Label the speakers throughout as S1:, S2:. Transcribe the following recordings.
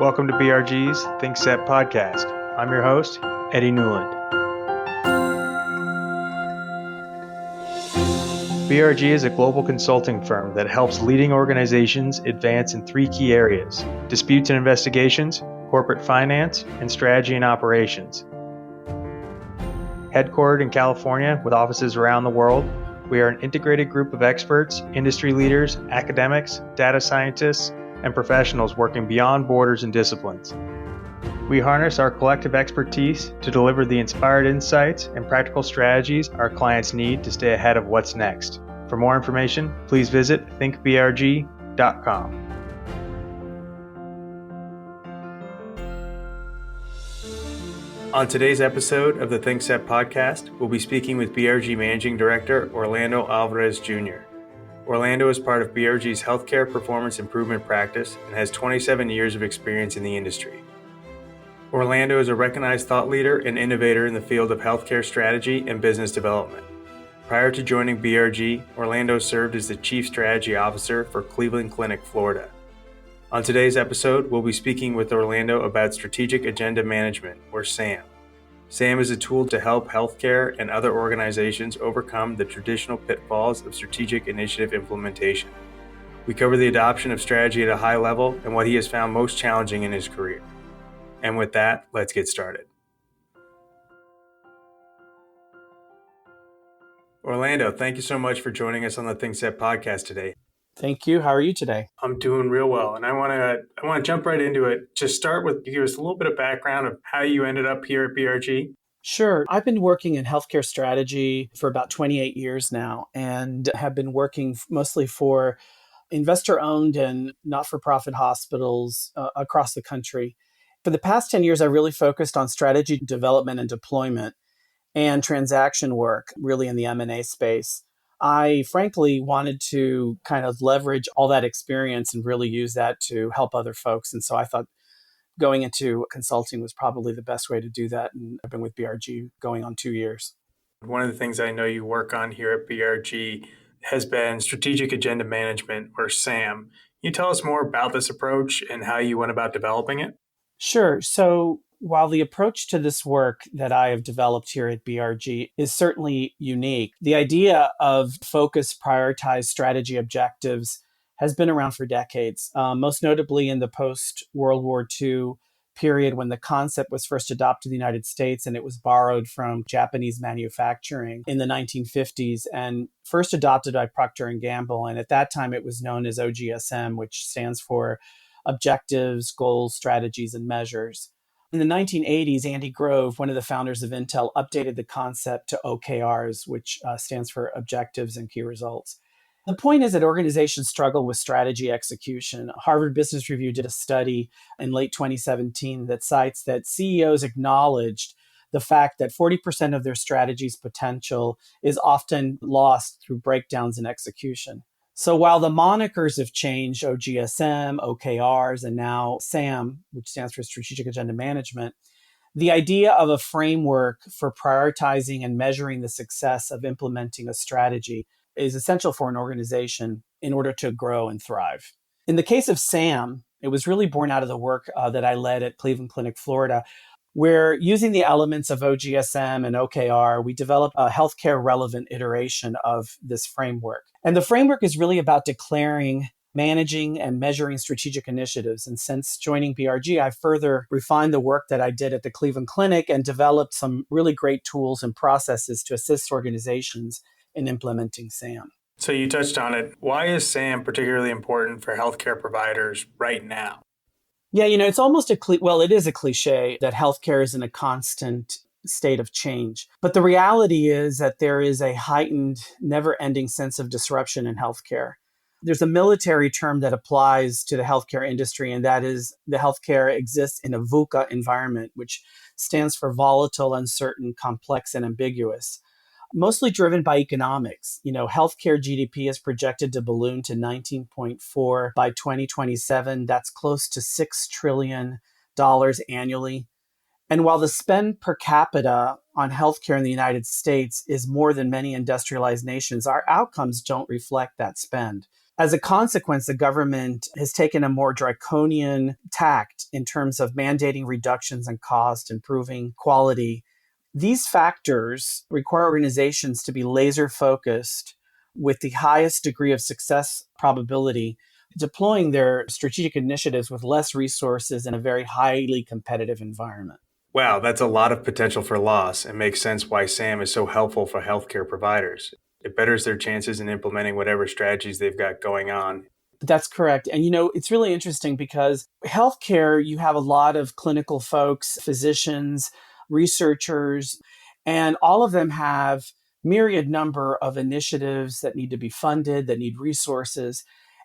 S1: Welcome to BRG's Think Set podcast. I'm your host, Eddie Newland. BRG is a global consulting firm that helps leading organizations advance in three key areas: disputes and investigations, corporate finance, and strategy and operations. Headquartered in California with offices around the world, we are an integrated group of experts, industry leaders, academics, data scientists, and professionals working beyond borders and disciplines. We harness our collective expertise to deliver the inspired insights and practical strategies our clients need to stay ahead of what's next. For more information, please visit thinkbrg.com. On today's episode of the Think Set podcast, we'll be speaking with BRG Managing Director Orlando Alvarez Jr. Orlando is part of BRG's healthcare performance improvement practice and has 27 years of experience in the industry. Orlando is a recognized thought leader and innovator in the field of healthcare strategy and business development. Prior to joining BRG, Orlando served as the Chief Strategy Officer for Cleveland Clinic, Florida. On today's episode, we'll be speaking with Orlando about Strategic Agenda Management, or SAM. SAM is a tool to help healthcare and other organizations overcome the traditional pitfalls of strategic initiative implementation. We cover the adoption of strategy at a high level and what he has found most challenging in his career. And with that, let's get started. Orlando, thank you so much for joining us on the Think Set podcast today.
S2: Thank you. How are you today?
S1: I'm doing real well, and I want to jump right into it. Just start with give us a little bit of background of how you ended up here at BRG.
S2: Sure. I've been working in healthcare strategy for about 28 years now and have been working mostly for investor-owned and not-for-profit hospitals across the country. For the past 10 years, I really focused on strategy development and deployment and transaction work, really in the M&A space. I frankly wanted to kind of leverage all that experience and really use that to help other folks. And so I thought going into consulting was probably the best way to do that. And I've been with BRG going on 2 years.
S1: One of the things I know you work on here at BRG has been Strategic Agenda Management, or SAM. Can you tell us more about this approach and how you went about developing it?
S2: Sure. So while the approach to this work that I have developed here at BRG is certainly unique, the idea of focused, prioritized strategy objectives has been around for decades, most notably in the post-World War II period when the concept was first adopted in the United States, and it was borrowed from Japanese manufacturing in the 1950s and first adopted by Procter & Gamble. And at that time, it was known as OGSM, which stands for Objectives, Goals, Strategies, and Measures. In the 1980s, Andy Grove, one of the founders of Intel, updated the concept to OKRs, which stands for Objectives and Key Results. The point is that organizations struggle with strategy execution. Harvard Business Review did a study in late 2017 that cites that CEOs acknowledged the fact that 40% of their strategy's potential is often lost through breakdowns in execution. So while the monikers have changed, OGSM, OKRs, and now SAM, which stands for Strategic Agenda Management, the idea of a framework for prioritizing and measuring the success of implementing a strategy is essential for an organization in order to grow and thrive. In the case of SAM, it was really born out of the work that I led at Cleveland Clinic, Florida, where using the elements of OGSM and OKR, we developed a healthcare relevant iteration of this framework. And the framework is really about declaring, managing, and measuring strategic initiatives. And since joining BRG, I further refined the work that I did at the Cleveland Clinic and developed some really great tools and processes to assist organizations in implementing SAM.
S1: So you touched on it. Why is SAM particularly important for healthcare providers right now?
S2: Yeah, it's almost it is a cliche that healthcare is in a constant state of change. But the reality is that there is a heightened, never-ending sense of disruption in healthcare. There's a military term that applies to the healthcare industry, and that is the healthcare exists in a VUCA environment, which stands for volatile, uncertain, complex, and ambiguous. Mostly driven by economics. Healthcare GDP is projected to balloon to 19.4 by 2027. That's close to $6 trillion annually. And while the spend per capita on healthcare in the United States is more than many industrialized nations, our outcomes don't reflect that spend. As a consequence, the government has taken a more draconian tact in terms of mandating reductions in cost, improving quality. These factors require organizations to be laser focused with the highest degree of success probability, deploying their strategic initiatives with less resources in a very highly competitive environment.
S1: Wow, that's a lot of potential for loss and makes sense why SAM is so helpful for healthcare providers. It betters their chances in implementing whatever strategies they've got going on.
S2: That's correct. And it's really interesting because healthcare, you have a lot of clinical folks, physicians, researchers, and all of them have myriad number of initiatives that need to be funded, that need resources.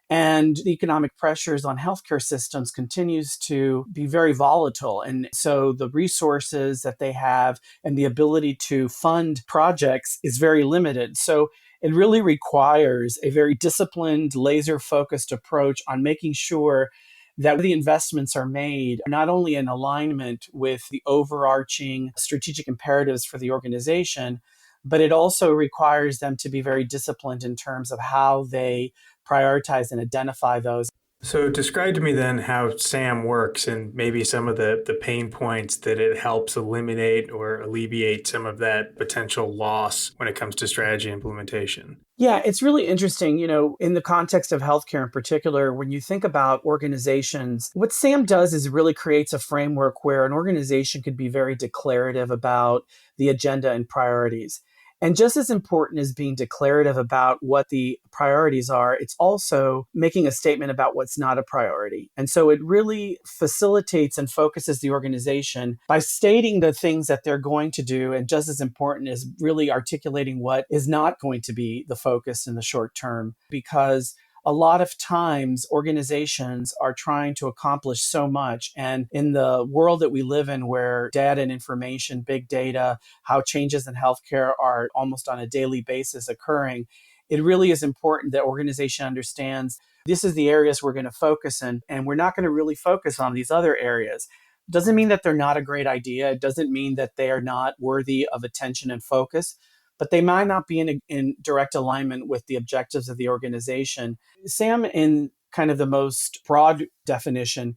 S2: And the economic pressures on healthcare systems continues to be very volatile. And so the resources that they have and the ability to fund projects is very limited. So it really requires a very disciplined, laser focused approach on making sure that the investments are made not only in alignment with the overarching strategic imperatives for the organization, but it also requires them to be very disciplined in terms of how they prioritize and identify those.
S1: So, describe to me then how SAM works and maybe some of the pain points that it helps eliminate or alleviate some of that potential loss when it comes to strategy implementation.
S2: Yeah, it's really interesting, in the context of healthcare in particular, when you think about organizations, what SAM does is it really creates a framework where an organization could be very declarative about the agenda and priorities. And just as important as being declarative about what the priorities are, it's also making a statement about what's not a priority. And so it really facilitates and focuses the organization by stating the things that they're going to do. And just as important is really articulating what is not going to be the focus in the short term, because a lot of times organizations are trying to accomplish so much. And in the world that we live in, where data and information, big data, how changes in healthcare are almost on a daily basis occurring, it really is important that organization understands this is the areas we're going to focus in, and we're not going to really focus on these other areas. Doesn't mean that they're not a great idea. It doesn't mean that they are not worthy of attention and focus, but they might not be in direct alignment with the objectives of the organization. SAM, in kind of the most broad definition,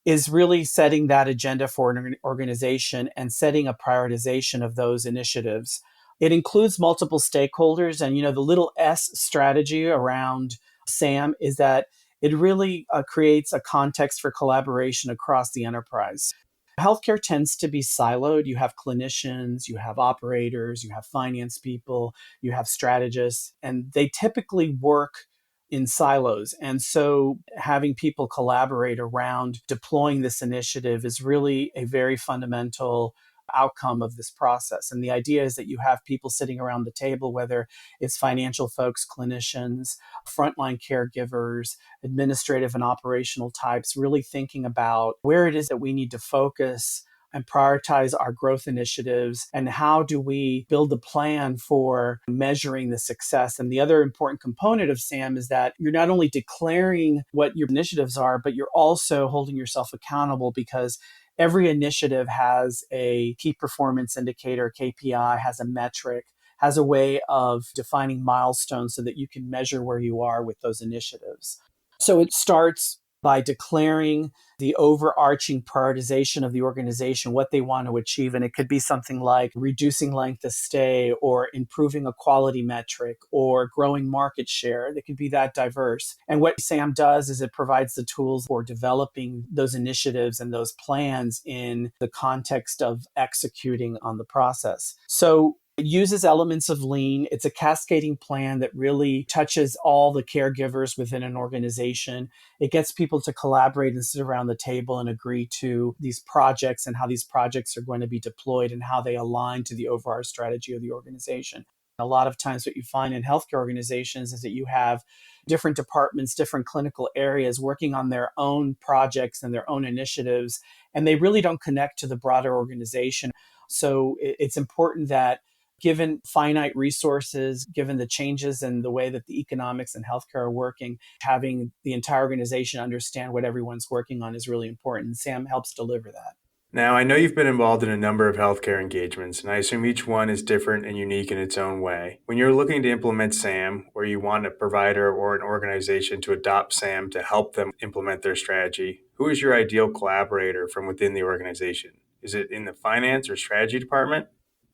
S2: is really setting that agenda for an organization and setting a prioritization of those initiatives. It includes multiple stakeholders, and the little S strategy around SAM is that it really creates a context for collaboration across the enterprise. Healthcare tends to be siloed. You have clinicians, you have operators, you have finance people, you have strategists, and they typically work in silos. And so having people collaborate around deploying this initiative is really a very fundamental outcome of this process. And the idea is that you have people sitting around the table, whether it's financial folks, clinicians, frontline caregivers, administrative and operational types, really thinking about where it is that we need to focus and prioritize our growth initiatives, and how do we build a plan for measuring the success. And the other important component of SAM is that you're not only declaring what your initiatives are, but you're also holding yourself accountable, because every initiative has a key performance indicator, KPI, has a metric, has a way of defining milestones so that you can measure where you are with those initiatives. So it starts by declaring the overarching prioritization of the organization, what they want to achieve. And it could be something like reducing length of stay, or improving a quality metric, or growing market share. It could be that diverse. And what SAM does is it provides the tools for developing those initiatives and those plans in the context of executing on the process. So it uses elements of lean. It's a cascading plan that really touches all the caregivers within an organization. It gets people to collaborate and sit around the table and agree to these projects and how these projects are going to be deployed and how they align to the overall strategy of the organization. A lot of times what you find in healthcare organizations is that you have different departments, different clinical areas working on their own projects and their own initiatives, and they really don't connect to the broader organization. So it's important that, given finite resources, given the changes in the way that the economics and healthcare are working, having the entire organization understand what everyone's working on is really important. And SAM helps deliver that.
S1: Now, I know you've been involved in a number of healthcare engagements, and I assume each one is different and unique in its own way. When you're looking to implement SAM, or you want a provider or an organization to adopt SAM to help them implement their strategy, who is your ideal collaborator from within the organization? Is it in the finance or strategy department?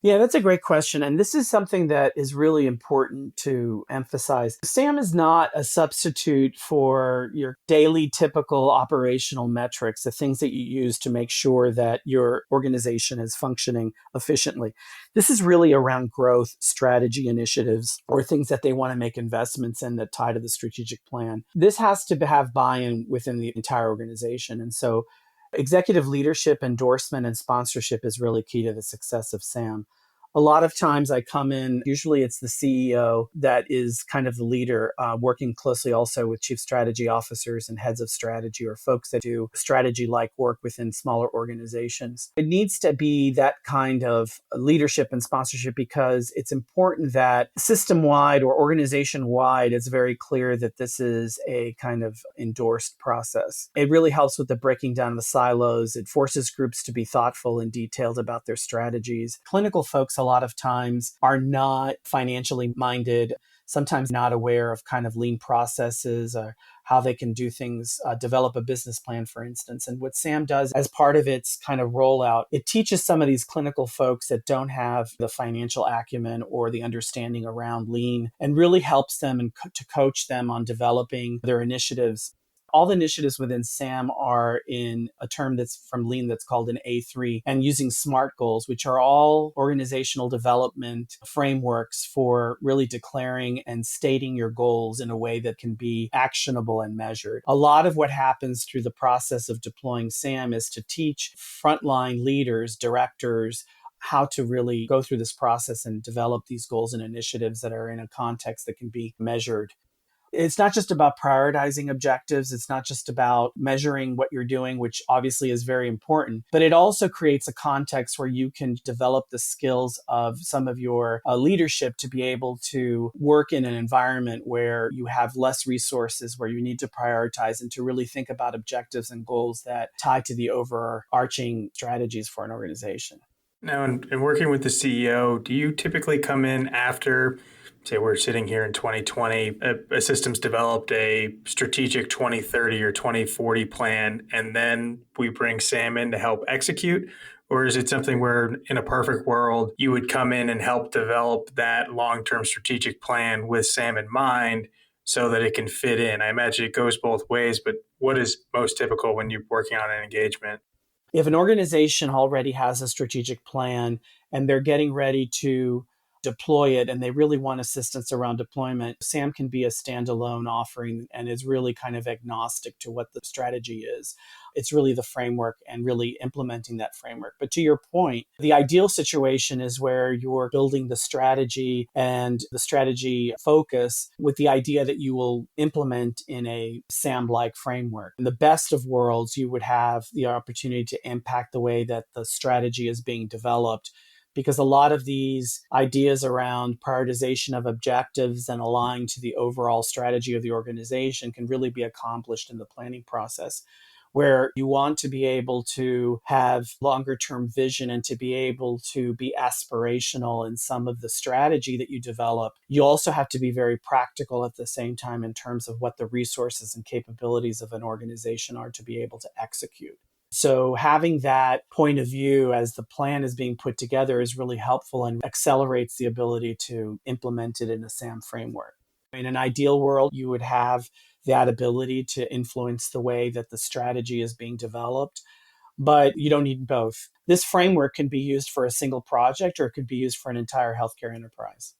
S2: Yeah, that's a great question. And this is something that is really important to emphasize. SAM is not a substitute for your daily typical operational metrics, the things that you use to make sure that your organization is functioning efficiently. This is really around growth strategy initiatives or things that they want to make investments in that tie to the strategic plan. This has to have buy in within the entire organization. And so executive leadership, endorsement, and sponsorship is really key to the success of SAM. A lot of times I come in, usually it's the CEO that is kind of the leader, working closely also with chief strategy officers and heads of strategy or folks that do strategy like work within smaller organizations. It needs to be that kind of leadership and sponsorship because it's important that system wide or organization wide, it's very clear that this is a kind of endorsed process. It really helps with the breaking down of the silos. It forces groups to be thoughtful and detailed about their strategies. Clinical folks a lot of times are not financially minded, sometimes not aware of kind of lean processes or how they can do things, develop a business plan, for instance. And what SAM does as part of its kind of rollout, it teaches some of these clinical folks that don't have the financial acumen or the understanding around lean and really helps them and to coach them on developing their initiatives. All the initiatives within SAM are in a term that's from Lean that's called an A3 and using SMART goals, which are all organizational development frameworks for really declaring and stating your goals in a way that can be actionable and measured. A lot of what happens through the process of deploying SAM is to teach frontline leaders, directors, how to really go through this process and develop these goals and initiatives that are in a context that can be measured. It's not just about prioritizing objectives. It's not just about measuring what you're doing, which obviously is very important, but it also creates a context where you can develop the skills of some of your leadership to be able to work in an environment where you have less resources, where you need to prioritize and to really think about objectives and goals that tie to the overarching strategies for an organization.
S1: Now, in working with the CEO, do you typically come in after, say, we're sitting here in 2020, a system's developed a strategic 2030 or 2040 plan, and then we bring Sam in to help execute? Or is it something where, in a perfect world, you would come in and help develop that long-term strategic plan with Sam in mind so that it can fit in? I imagine it goes both ways, but what is most typical when you're working on an engagement?
S2: If an organization already has a strategic plan and they're getting ready to deploy it and they really want assistance around deployment, SAM can be a standalone offering and is really kind of agnostic to what the strategy is. It's really the framework and really implementing that framework. But to your point, the ideal situation is where you're building the strategy and the strategy focus with the idea that you will implement in a SAM-like framework. In the best of worlds, you would have the opportunity to impact the way that the strategy is being developed, because a lot of these ideas around prioritization of objectives and aligning to the overall strategy of the organization can really be accomplished in the planning process, where you want to be able to have longer term vision and to be able to be aspirational in some of the strategy that you develop. You also have to be very practical at the same time in terms of what the resources and capabilities of an organization are to be able to execute. So having that point of view as the plan is being put together is really helpful and accelerates the ability to implement it in a SAM framework. In an ideal world, you would have that ability to influence the way that the strategy is being developed, but you don't need both. This framework can be used for a single project or it could be used for an entire healthcare enterprise.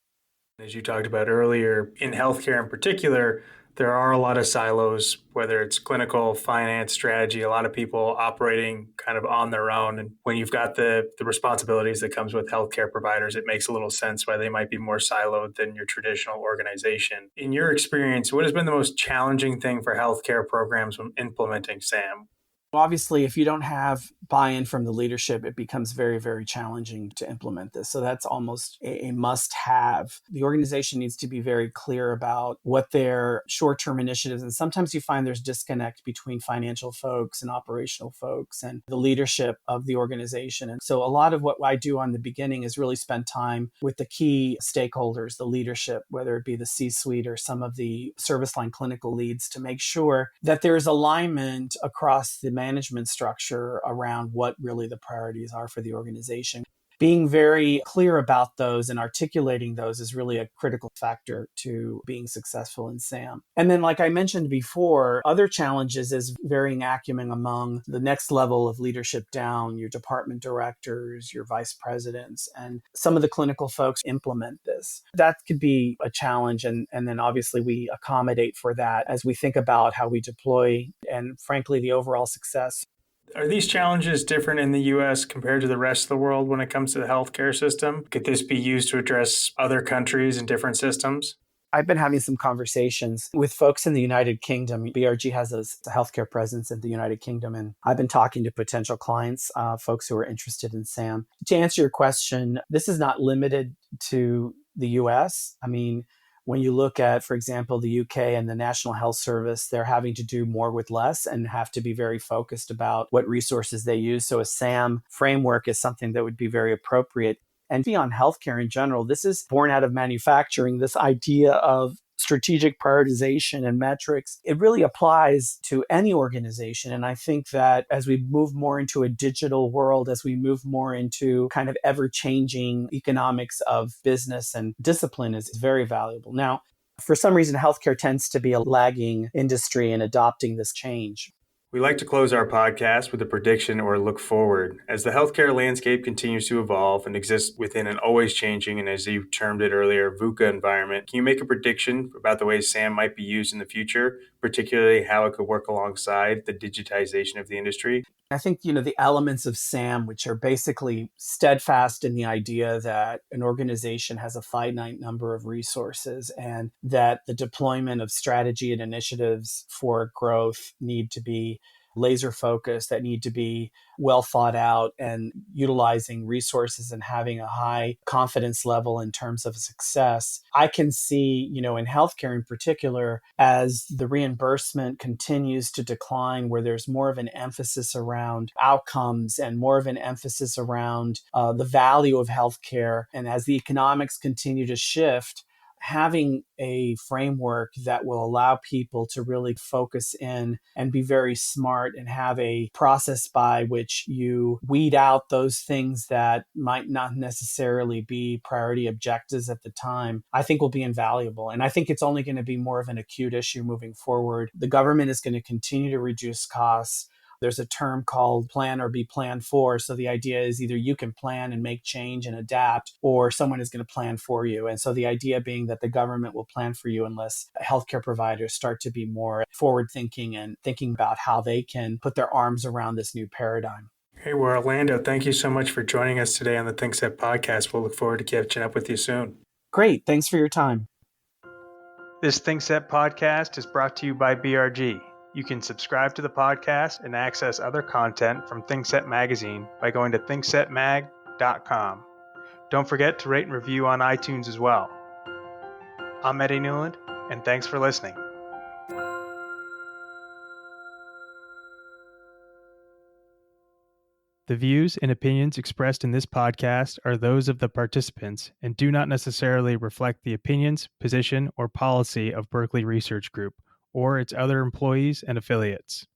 S1: As you talked about earlier, in healthcare in particular, there are a lot of silos, whether it's clinical, finance, strategy, a lot of people operating kind of on their own. And when you've got the responsibilities that comes with healthcare providers, it makes a little sense why they might be more siloed than your traditional organization. In your experience, what has been the most challenging thing for healthcare programs when implementing SAM?
S2: Obviously, if you don't have buy-in from the leadership, it becomes very, very challenging to implement this. So that's almost a must-have. The organization needs to be very clear about what their short-term initiatives, and sometimes you find there's disconnect between financial folks and operational folks and the leadership of the organization. And so a lot of what I do on the beginning is really spend time with the key stakeholders, the leadership, whether it be the C-suite or some of the service line clinical leads, to make sure that there is alignment across the management structure around what really the priorities are for the organization. Being very clear about those and articulating those is really a critical factor to being successful in SAM. And then, like I mentioned before, other challenges is varying acumen among the next level of leadership down, your department directors, your vice presidents, and some of the clinical folks implement this. That could be a challenge. And then obviously we accommodate for that as we think about how we deploy and frankly, the overall success.
S1: Are these challenges different in the U.S. compared to the rest of the world when it comes to the healthcare system? Could this be used to address other countries and different systems?
S2: I've been having some conversations with folks in the United Kingdom. BRG has a healthcare presence in the United Kingdom, and I've been talking to potential clients, folks who are interested in SAM. To answer your question, this is not limited to the US. I mean, when you look at, for example, the UK and the National Health Service, they're having to do more with less and have to be very focused about what resources they use. So a SAM framework is something that would be very appropriate. And beyond healthcare in general, this is born out of manufacturing, this idea of strategic prioritization and metrics. It really applies to any organization. And I think that as we move more into a digital world, as we move more into kind of ever-changing economics of business and discipline is very valuable. Now, for some reason, healthcare tends to be a lagging industry in adopting this change.
S1: We like to close our podcast with a prediction or a look forward. As the healthcare landscape continues to evolve and exists within an always changing, and as you termed it earlier, VUCA environment, can you make a prediction about the way SAM might be used in the future, particularly how it could work alongside the digitization of the industry?
S2: I think, the elements of SAM, which are basically steadfast in the idea that an organization has a finite number of resources and that the deployment of strategy and initiatives for growth need to be laser focused, that need to be well thought out, and utilizing resources and having a high confidence level in terms of success. I can see, in healthcare in particular, as the reimbursement continues to decline, where there's more of an emphasis around outcomes and more of an emphasis around the value of healthcare. And as the economics continue to shift, having a framework that will allow people to really focus in and be very smart and have a process by which you weed out those things that might not necessarily be priority objectives at the time, I think will be invaluable. And I think it's only going to be more of an acute issue moving forward. The government is going to continue to reduce costs. There's a term called plan or be planned for. So the idea is either you can plan and make change and adapt, or someone is going to plan for you. And so the idea being that the government will plan for you unless healthcare providers start to be more forward thinking and thinking about how they can put their arms around this new paradigm.
S1: Hey, well, Orlando, thank you so much for joining us today on the ThinkSet podcast. We'll look forward to catching up with you soon.
S2: Great. Thanks for your time.
S1: This ThinkSet podcast is brought to you by BRG. You can subscribe to the podcast and access other content from ThinkSet Magazine by going to thinksetmag.com. Don't forget to rate and review on iTunes as well. I'm Eddie Newland, and thanks for listening. The views and opinions expressed in this podcast are those of the participants and do not necessarily reflect the opinions, position, or policy of Berkeley Research Group or its other employees and affiliates.